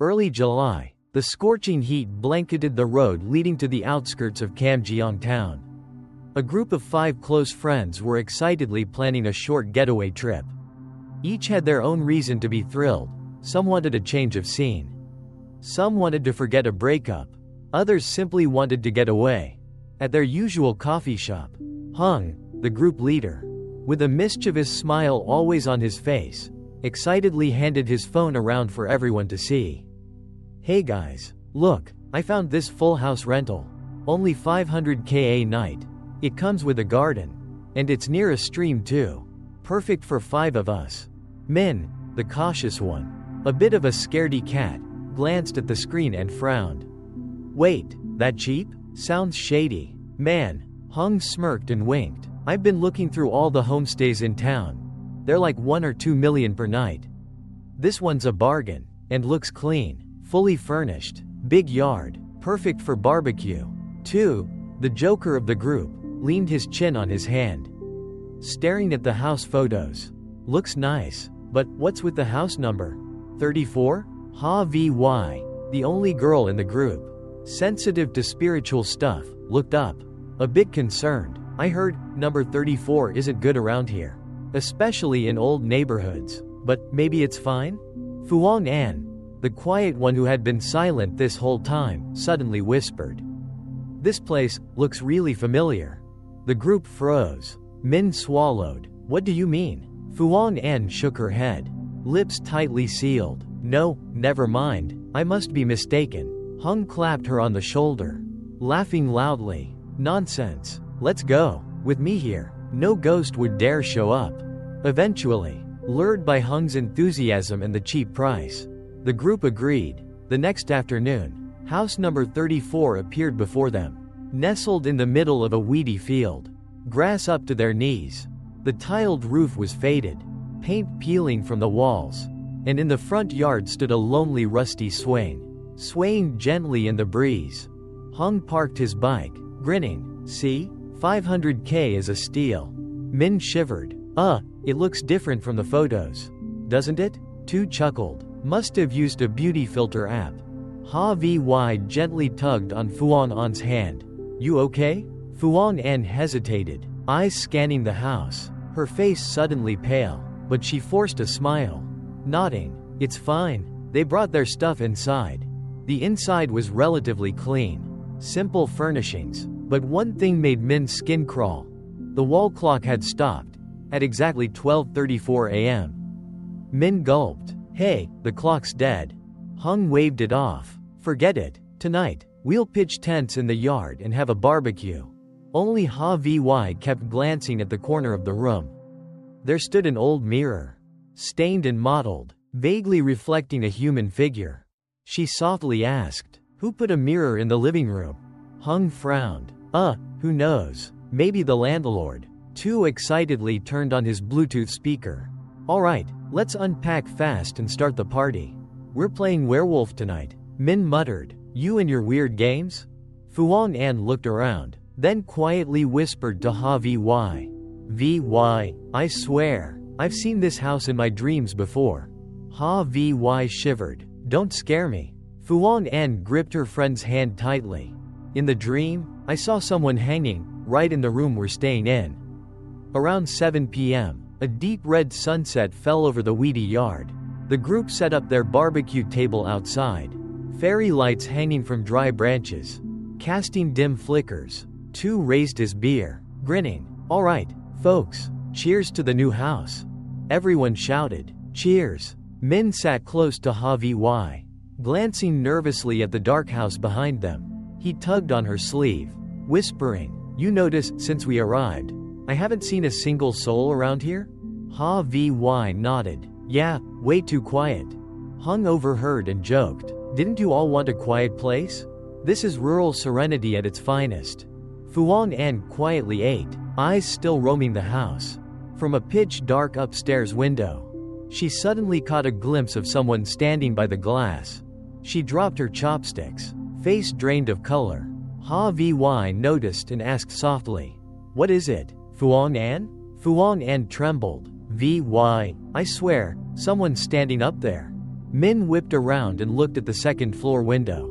Early July. The scorching heat blanketed the road leading to the outskirts of Kamjeong town. A group of 5 close friends were excitedly planning a short getaway trip. Each had their own reason to be thrilled. Some wanted a change of scene. Some wanted to forget a breakup. Others simply wanted to get away. At their usual coffee shop, Hung, the group leader, with a mischievous smile always on his face, excitedly handed his phone around for everyone to see. "Hey guys, look, I found this full house rental. Only 500k a night. It comes with a garden. And it's near a stream too. Perfect for 5 of us." Min, the cautious one, a bit of a scaredy cat, glanced at the screen and frowned. "Wait, that cheap? Sounds shady." "Man," Hung smirked and winked, "I've been looking through all the homestays in town. They're like 1 or 2 million per night. This one's a bargain, and looks clean, fully furnished, big yard, perfect for barbecue, too." The joker of the group leaned his chin on his hand, staring at the house photos. "Looks nice, but what's with the house number? 34? Ha-vy, the only girl in the group, sensitive to spiritual stuff, looked up, a bit concerned. "I heard number 34 isn't good around here, especially in old neighborhoods, but maybe it's fine?" Fuang An, the quiet one who had been silent this whole time, suddenly whispered. "This place looks really familiar." The group froze. Min swallowed. "What do you mean?" Fuang An shook her head, lips tightly sealed. "No, never mind, I must be mistaken." Hung clapped her on the shoulder, laughing loudly. "Nonsense. Let's go. With me here, no ghost would dare show up." Eventually, lured by Hung's enthusiasm and the cheap price, the group agreed. The next afternoon, house number 34 appeared before them, nestled in the middle of a weedy field, grass up to their knees. The tiled roof was faded, paint peeling from the walls, and in the front yard stood a lonely rusty swing, swaying gently in the breeze. Hung parked his bike, grinning. "See? 500k is a steal." Min shivered. It looks different from the photos, doesn't it?" Tu chuckled. "Must have used a beauty filter app." Ha-vy gently tugged on Fuang An's hand. "You okay?" Fuang An hesitated, eyes scanning the house, her face suddenly pale, but she forced a smile. Nodding, "It's fine. They brought their stuff inside." The inside was relatively clean, simple furnishings, but one thing made Min's skin crawl. The wall clock had stopped, at exactly 12:34 a.m. Min gulped. "Hey, the clock's dead." Hung waved it off. "Forget it. Tonight, we'll pitch tents in the yard and have a barbecue." Only Ha-vy kept glancing at the corner of the room. There stood an old mirror, stained and mottled, vaguely reflecting a human figure. She softly asked, "Who put a mirror in the living room?" Hung frowned. Who knows? Maybe the landlord." Tu excitedly turned on his Bluetooth speaker. "All right, let's unpack fast and start the party. We're playing werewolf tonight." Min muttered, "You and your weird games?" Fuang An looked around, then quietly whispered to Ha-vy. "Vy, I swear, I've seen this house in my dreams before." Ha-vy shivered. "Don't scare me." Fuang An gripped her friend's hand tightly. "In the dream, I saw someone hanging, right in the room we're staying in." Around 7 p.m., a deep red sunset fell over the weedy yard. The group set up their barbecue table outside, fairy lights hanging from dry branches, casting dim flickers. Tu raised his beer, grinning. "All right, folks, cheers to the new house." Everyone shouted, "Cheers." Min sat close to Ha-vy, glancing nervously at the dark house behind them. He tugged on her sleeve, whispering, "You noticed since we arrived, I haven't seen a single soul around here?" Ha-vy nodded. "Yeah, way too quiet." Hung overheard and joked, "Didn't you all want a quiet place? This is rural serenity at its finest." Fuang An quietly ate, eyes still roaming the house. From a pitch-dark upstairs window, she suddenly caught a glimpse of someone standing by the glass. She dropped her chopsticks, face drained of color. Ha-vy noticed and asked softly, "What is it, Fuang An?" Fuang An trembled. "Vy, I swear, someone's standing up there." Min whipped around and looked at the second-floor window.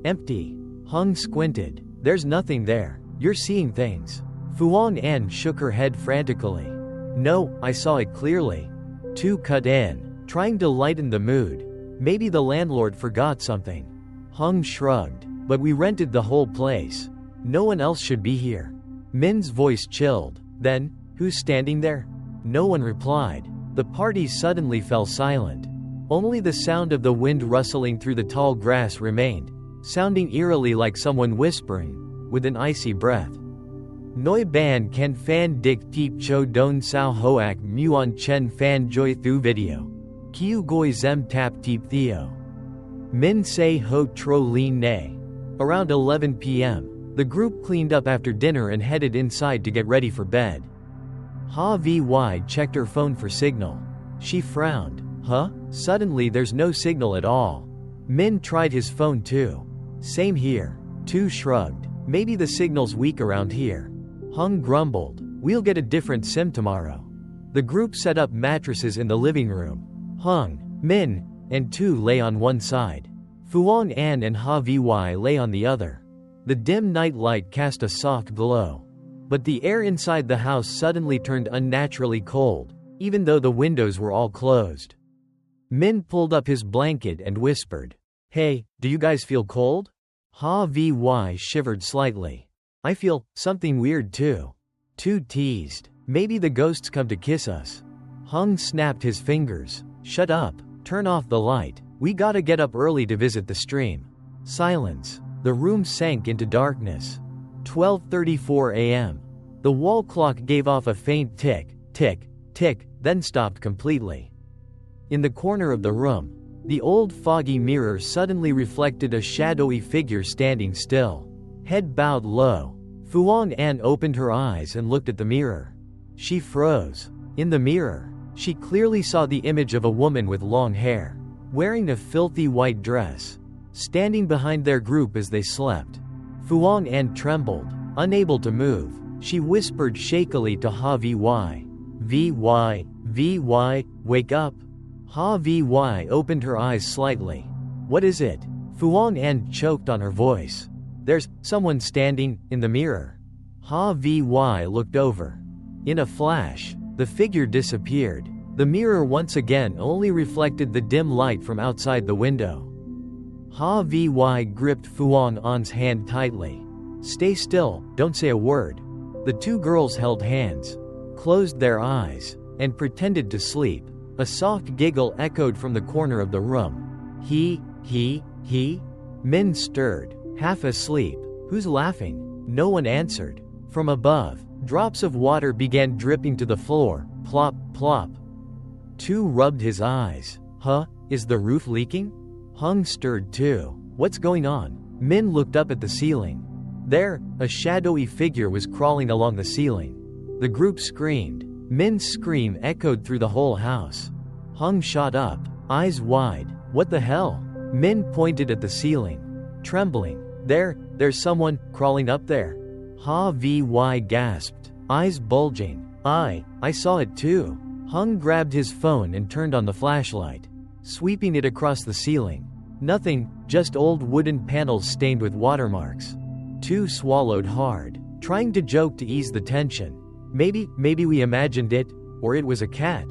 Empty. Hung squinted. There's nothing there. You're seeing things. Phương Anh shook her head frantically. No, I saw it clearly. Tu cut in, trying to lighten the mood. Maybe the landlord forgot something. Hung shrugged. But we rented the whole place. No one else should be here. Min's voice chilled. Then, who's standing there? No one replied. The party suddenly fell silent. Only the sound of the wind rustling through the tall grass remained, sounding eerily like someone whispering, with an icy breath. Noi ban kan fan dik tip cho don sao hoak muon chen fan joy thu video. Kiu goi zem tap tip theo. Min say ho tro lin ne. Around 11 p.m., the group cleaned up after dinner and headed inside to get ready for bed. Vy checked her phone for signal. She frowned. Huh? Suddenly there's no signal at all. Min tried his phone too. Same here. Tu shrugged. Maybe the signal's weak around here. Hung grumbled. We'll get a different SIM tomorrow. The group set up mattresses in the living room. Hung, Min, and Tu lay on one side. Phương Anh and Vy lay on the other. The dim night light cast a soft glow. But the air inside the house suddenly turned unnaturally cold, even though the windows were all closed. Min pulled up his blanket and whispered, Hey, do you guys feel cold? Vy shivered slightly. I feel something weird too. Tu teased. Maybe the ghosts come to kiss us. Hung snapped his fingers. Shut up. Turn off the light. We gotta get up early to visit the stream. Silence. The room sank into darkness. 12:34 a.m. The wall clock gave off a faint tick, tick, tick, then stopped completely. In the corner of the room, the old foggy mirror suddenly reflected a shadowy figure standing still. Head bowed low, Phương Anh opened her eyes and looked at the mirror. She froze. In the mirror, she clearly saw the image of a woman with long hair, wearing a filthy white dress, standing behind their group as they slept. Phương Anh trembled, unable to move. She whispered shakily to Vy. Vy, wake up. Vy opened her eyes slightly. What is it? Phương Anh choked on her voice. There's someone standing in the mirror. Vy looked over. In a flash, the figure disappeared. The mirror once again only reflected the dim light from outside the window. Vy gripped Phương Anh's hand tightly. Stay still, don't say a word. The two girls held hands, closed their eyes, and pretended to sleep. A soft giggle echoed from the corner of the room. He. Min stirred, half asleep. Who's laughing? No one answered. From above, drops of water began dripping to the floor. Plop, plop. Tu rubbed his eyes. Is the roof leaking? Hung stirred too. What's going on? Min looked up at the ceiling. There, a shadowy figure was crawling along the ceiling. The group screamed. Min's scream echoed through the whole house. Hung shot up, eyes wide. What the hell? Min pointed at the ceiling, trembling. There's someone crawling up there. Vy gasped, eyes bulging. I saw it too. Hung grabbed his phone and turned on the flashlight, sweeping it across the ceiling. Nothing, just old wooden panels stained with watermarks. Tu swallowed hard, trying to joke to ease the tension. Maybe we imagined it, or it was a cat.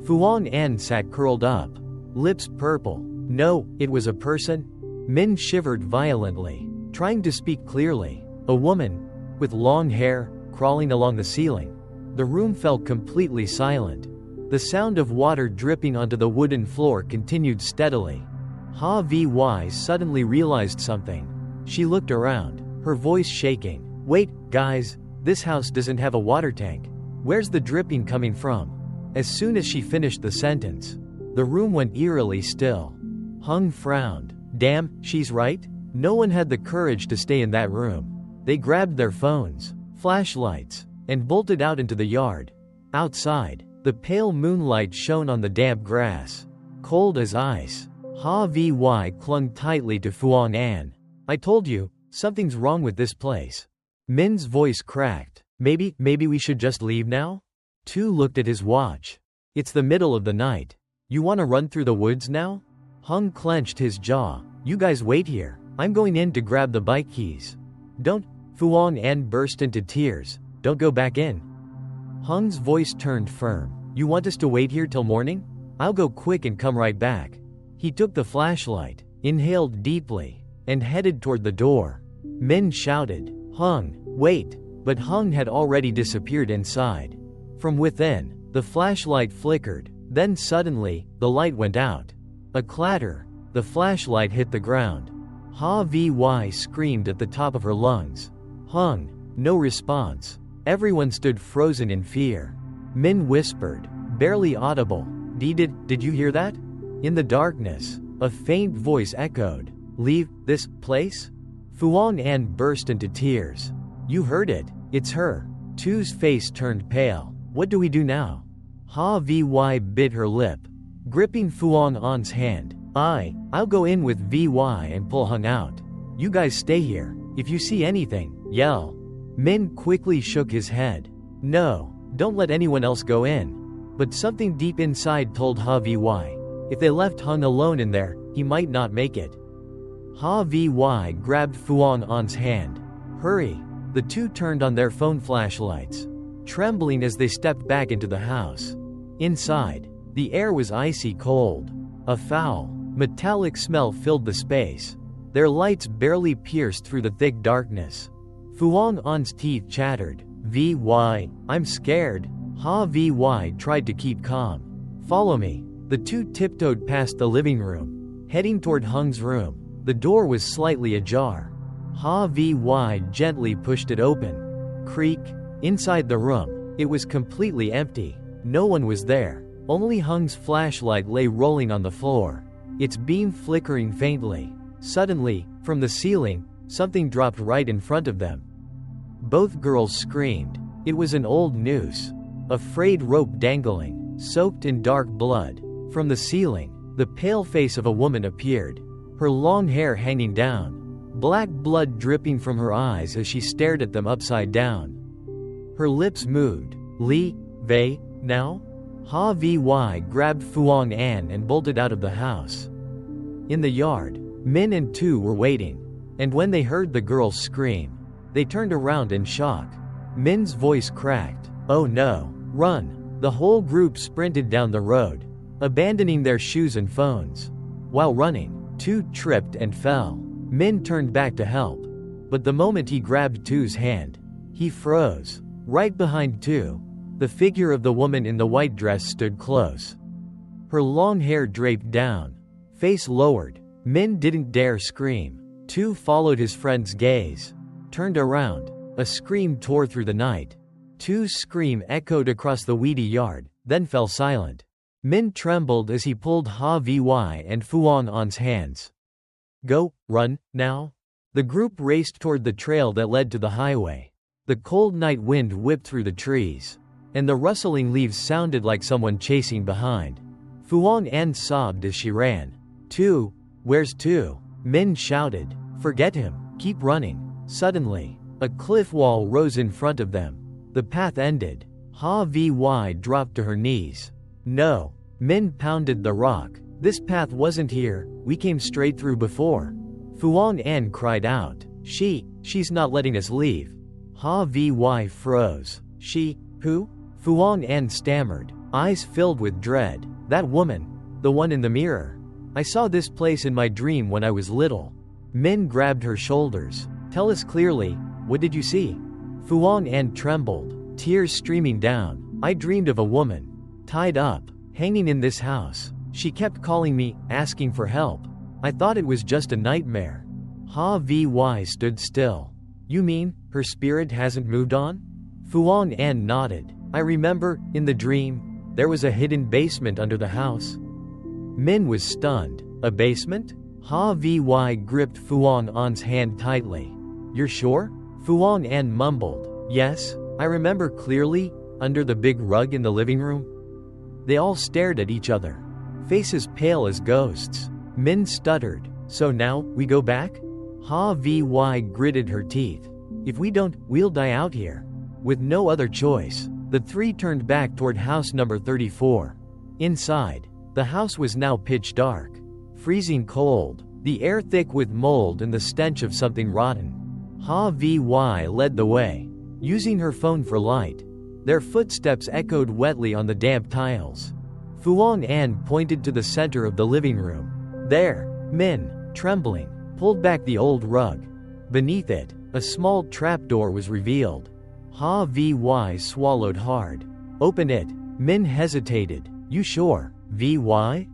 Phương Anh sat curled up, lips purple. No, it was a person. Min shivered violently, trying to speak clearly. A woman, with long hair, crawling along the ceiling. The room fell completely silent. The sound of water dripping onto the wooden floor continued steadily. Vy suddenly realized something. She looked around, her voice shaking. Wait, guys, this house doesn't have a water tank. Where's the dripping coming from? As soon as she finished the sentence, the room went eerily still. Hung frowned. Damn, she's right. No one had the courage to stay in that room. They grabbed their phones, flashlights, and bolted out into the yard. Outside, the pale moonlight shone on the damp grass, cold as ice. Vy clung tightly to Phương Anh. I told you, something's wrong with this place. Min's voice cracked. Maybe we should just leave now? Tu looked at his watch. It's the middle of the night. You want to run through the woods now? Hung clenched his jaw. You guys wait here. I'm going in to grab the bike keys. Don't. Phương Anh burst into tears. Don't go back in. Hung's voice turned firm. You want us to wait here till morning? I'll go quick and come right back. He took the flashlight, inhaled deeply, and headed toward the door. Men shouted, Hung, wait! But Hung had already disappeared inside. From within, the flashlight flickered, then suddenly, the light went out. A clatter, the flashlight hit the ground. MY screamed at the top of her lungs. Hung, no response. Everyone stood frozen in fear. Min whispered, barely audible, Did you hear that? In the darkness, a faint voice echoed, Leave this place? Phương Anh burst into tears. You heard it, it's her. Tu's face turned pale. What do we do now? MY bit her lip, gripping Phương Anh's hand. I'll go in with VY and pull Hung out. You guys stay here. If you see anything, yell. Min quickly shook his head. No, don't let anyone else go in. But something deep inside told VY. If they left Hung alone in there, he might not make it. VY grabbed Phương Anh's hand. Hurry. The two turned on their phone flashlights, trembling as they stepped back into the house. Inside, the air was icy cold. A foul, metallic smell filled the space. Their lights barely pierced through the thick darkness. Phương Anh's teeth chattered. VY, I'm scared. VY tried to keep calm. Follow me. The two tiptoed past the living room, heading toward Hung's room. The door was slightly ajar. VY gently pushed it open. Creak. Inside the room, it was completely empty. No one was there. Only Hung's flashlight lay rolling on the floor, its beam flickering faintly. Suddenly, from the ceiling, something dropped right in front of them. Both girls screamed. It was an old noose, a frayed rope dangling, soaked in dark blood. From the ceiling, the pale face of a woman appeared, her long hair hanging down, black blood dripping from her eyes as she stared at them upside down. Her lips moved. Li, Vei, now? VY grabbed Phương Anh and bolted out of the house. In the yard, Min and Tu were waiting, and when they heard the girls scream, they turned around in shock. Min's voice cracked. Oh no, run! The whole group sprinted down the road, abandoning their shoes and phones. While running, Tu tripped and fell. Min turned back to help, but the moment he grabbed Tu's hand, he froze. Right behind Tu, the figure of the woman in the white dress stood close. Her long hair draped down, face lowered. Min didn't dare scream. Tu followed his friend's gaze, turned around. A scream tore through the night. Tu's scream echoed across the weedy yard, then fell silent. Min trembled as he pulled VY and Phương Anh's hands. Go, run, now? The group raced toward the trail that led to the highway. The cold night wind whipped through the trees, and the rustling leaves sounded like someone chasing behind. Phương Anh sobbed as she ran. Tu, where's Tu? Min shouted. Forget him, keep running. Suddenly, a cliff wall rose in front of them. The path ended. VY dropped to her knees. No. Min pounded the rock. This path wasn't here, we came straight through before. Phương Anh cried out. She's not letting us leave. VY froze. She, who? Phương Anh stammered, eyes filled with dread. That woman. The one in the mirror. I saw this place in my dream when I was little. Min grabbed her shoulders. Tell us clearly, what did you see? Phương Anh trembled, tears streaming down. I dreamed of a woman, tied up, hanging in this house. She kept calling me, asking for help. I thought it was just a nightmare. VY stood still. You mean, her spirit hasn't moved on? Phương Anh nodded. I remember, in the dream, there was a hidden basement under the house. Min was stunned. A basement? VY gripped Phương Anh's hand tightly. You're sure? Phương Anh mumbled. Yes, I remember clearly, under the big rug in the living room. They all stared at each other, faces pale as ghosts. Min stuttered. So now, we go back? VY gritted her teeth. If we don't, we'll die out here. With no other choice, the three turned back toward house number 34. Inside, the house was now pitch dark. freezing cold, the air thick with mold and the stench of something rotten. MY led the way, using her phone for light. Their footsteps echoed wetly on the damp tiles. Phương pointed to the center of the living room. There, Min, trembling, pulled back the old rug. Beneath it, a small trapdoor was revealed. MY swallowed hard. Open it. Min hesitated. You sure? MY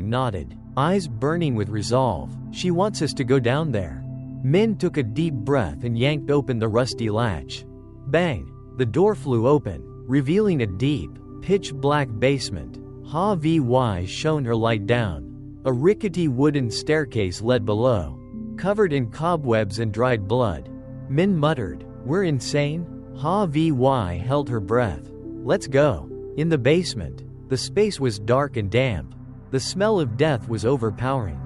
nodded, eyes burning with resolve. She wants us to go down there. Min took a deep breath and yanked open the rusty latch. Bang! The door flew open, revealing a deep, pitch-black basement. MY shone her light down. A rickety wooden staircase led below, covered in cobwebs and dried blood. Min muttered, "We're insane?" MY held her breath. "Let's go." In the basement, the space was dark and damp. The smell of death was overpowering.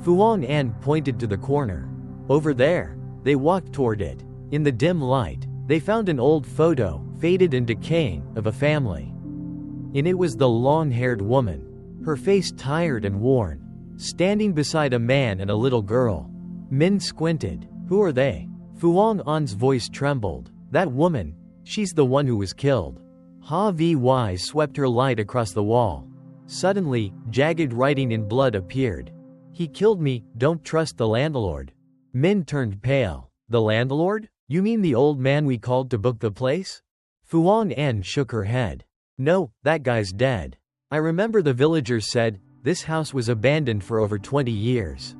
Phương pointed to the corner. Over there. They walked toward it. In the dim light, they found an old photo, faded and decaying, of a family. In it was the long-haired woman, her face tired and worn, standing beside a man and a little girl. Min squinted. "Who are they?" Phương voice trembled. "That woman. She's the one who was killed." MY swept her light across the wall. Suddenly, jagged writing in blood appeared. "He killed me, don't trust the landlord." Min turned pale. "The landlord? You mean the old man we called to book the place?" Phương shook her head. "No, that guy's dead. I remember the villagers said, this house was abandoned for over 20 years.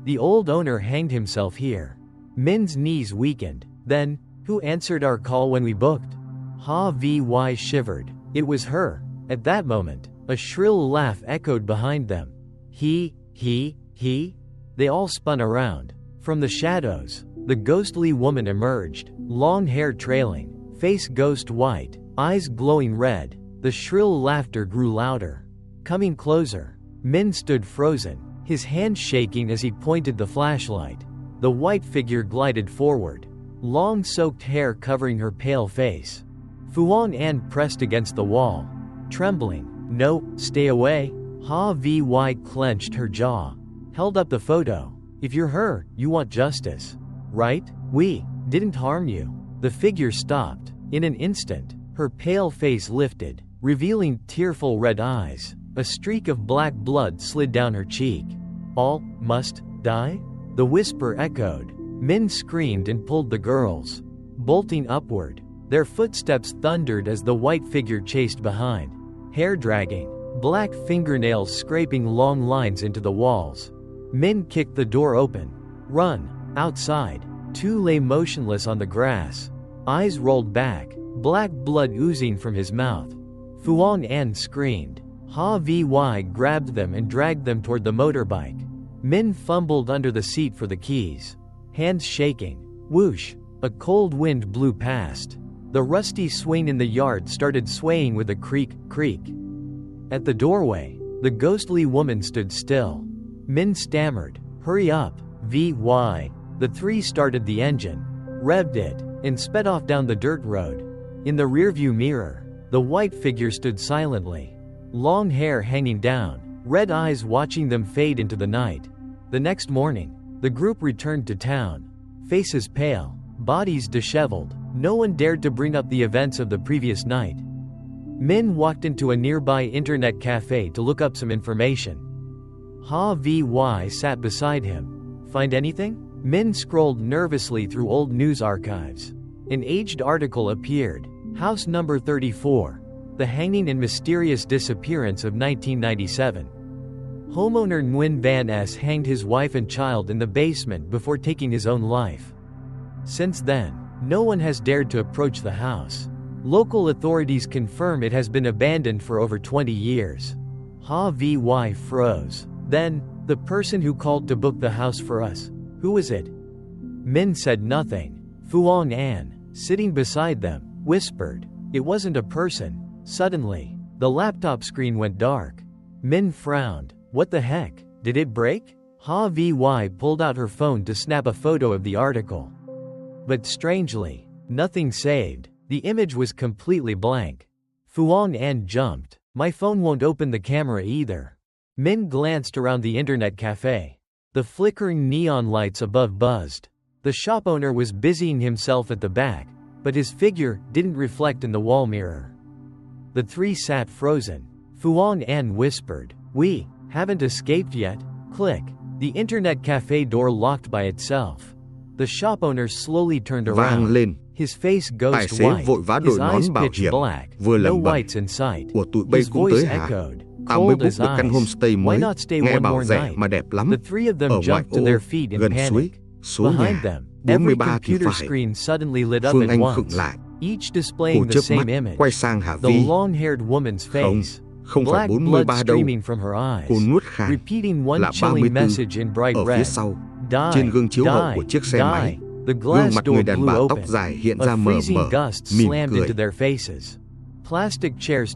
The old owner hanged himself here." Min's knees weakened. "Then, who answered our call when we booked?" MY shivered. It was her. At that moment, a shrill laugh echoed behind them. He. They all spun around. From the shadows, the ghostly woman emerged, long hair trailing, face ghost white, eyes glowing red. The shrill laughter grew louder. Coming closer, Min stood frozen, his hands shaking as he pointed the flashlight. The white figure glided forward, long soaked hair covering her pale face. Phương pressed against the wall, trembling. "No, stay away." MY clenched her jaw, held up the photo. "If you're her, you want justice, right? We didn't harm you." The figure stopped. In an instant, her pale face lifted, revealing tearful red eyes. A streak of black blood slid down her cheek. "All must die?" The whisper echoed. Min screamed and pulled the girls, bolting upward. Their footsteps thundered as the white figure chased behind, hair dragging, black fingernails scraping long lines into the walls. Min kicked the door open. "Run!" Outside, two lay motionless on the grass, eyes rolled back, black blood oozing from his mouth. Phương screamed. MY grabbed them and dragged them toward the motorbike. Min fumbled under the seat for the keys, hands shaking. Whoosh! A cold wind blew past. The rusty swing in the yard started swaying with a creak. At the doorway, the ghostly woman stood still. Min stammered, "Hurry up, VY." The three started the engine, revved it, and sped off down the dirt road. In the rearview mirror, the white figure stood silently, long hair hanging down, red eyes watching them fade into the night. The next morning, the group returned to town, faces pale, bodies disheveled. No one dared to bring up the events of the previous night. Min walked into a nearby internet cafe to look up some information. MY sat beside him. "Find anything?" Min scrolled nervously through old news archives. An aged article appeared. House number 34. The hanging and mysterious disappearance of 1997. Homeowner Nguyen Van S hanged his wife and child in the basement before taking his own life. Since then, no one has dared to approach the house. Local authorities confirm it has been abandoned for over 20 years. MY froze. "Then, the person who called to book the house for us, who was it?" Min said nothing. Phương, sitting beside them, whispered, "It wasn't a person." Suddenly, the laptop screen went dark. Min frowned. "What the heck? Did it break?" MY pulled out her phone to snap a photo of the article. But strangely, nothing saved. The image was completely blank. Phương jumped. "My phone won't open the camera either." Men glanced around the internet cafe. The flickering neon lights above buzzed. The shop owner was busying himself at the back, but his figure didn't reflect in the wall mirror. The three sat frozen. Phương Anh whispered, "We haven't escaped yet." Click. The internet cafe door locked by itself. The shop owner slowly turned Vang around. lên. His face Tài ghost xế white. vội vã His đội nón eyes bảo pitch hiểm, black. vừa No lẩm bẩm. whites in sight. Ủa tụi bay His cũng voice tới hả? echoed. Tao mới Cold book as được căn ice. homestay Why mới, not stay nghe one bảo more rẻ night? mà đẹp lắm. The three of them Ở ngoại jumped to ô, their feet in gần suối, panic. số Behind nhà, them, every 43 thì computer phải. screen suddenly lit up Phương at Anh once, khựng lại. each Cô displaying the chớp same mắt, image. quay sang Hà The Vi. long-haired woman's face. Không phải Black blood 43 đâu. streaming from her eyes. Cô nuốt khan. Repeating one Là chilling 34. message in bright Ở phía red. sau, Die, trên gương chiếu hậu của chiếc xe die. máy, The gương glass mặt door người đàn blew bà open. tóc dài hiện A ra mờ freezing mờ, gust mỉm slammed cười. into their faces. Plastic chairs